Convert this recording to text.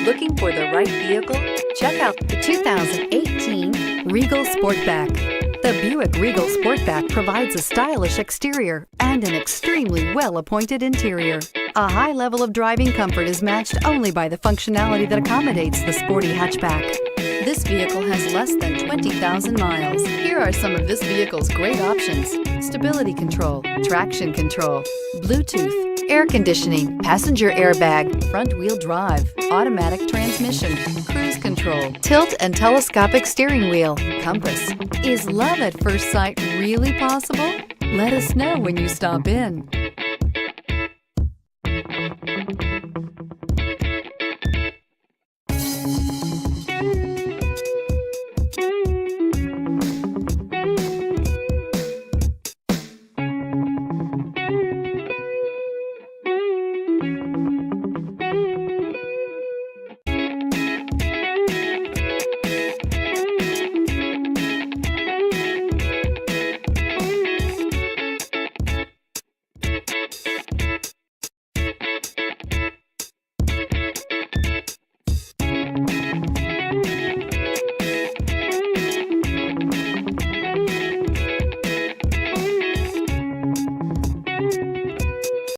Looking for the right vehicle? Check out the 2018 Regal Sportback. The Buick Regal Sportback provides a stylish exterior and an extremely well-appointed interior. A high level of driving comfort is matched only by the functionality that accommodates the sporty hatchback. This vehicle has less than 20,000 miles. Here are some of this vehicle's great options: stability control, traction control, Bluetooth, air conditioning, passenger airbag, front-wheel drive, automatic transmission, cruise control, tilt and telescopic steering wheel, compass. Is love at first sight really possible? Let us know when you stop in.